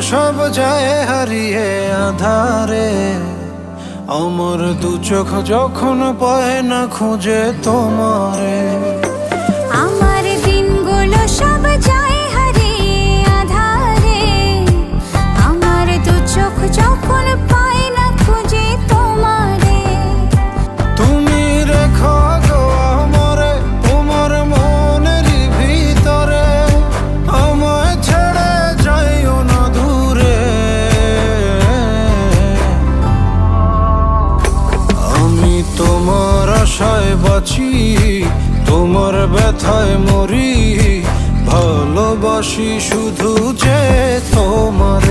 সব যায় হারিয়ে আধারে, আমার দু চোখ যখন পায় না খুঁজে তোমারে। আমার দিনগুলো সব যায় হারিয়ে আধারে, আমার দু চোখ যখন পায় না খুঁজে তোমারে। তুমি রেখো গো আমারে তোমার মনেরই ভিতরে, আমায় ছেড়ে যাইও না দূরে। আমি তোমার আশায় বাঁচি, তোমার ব্যথায় মরি, ভালোবাসি শুধু যে তোমার।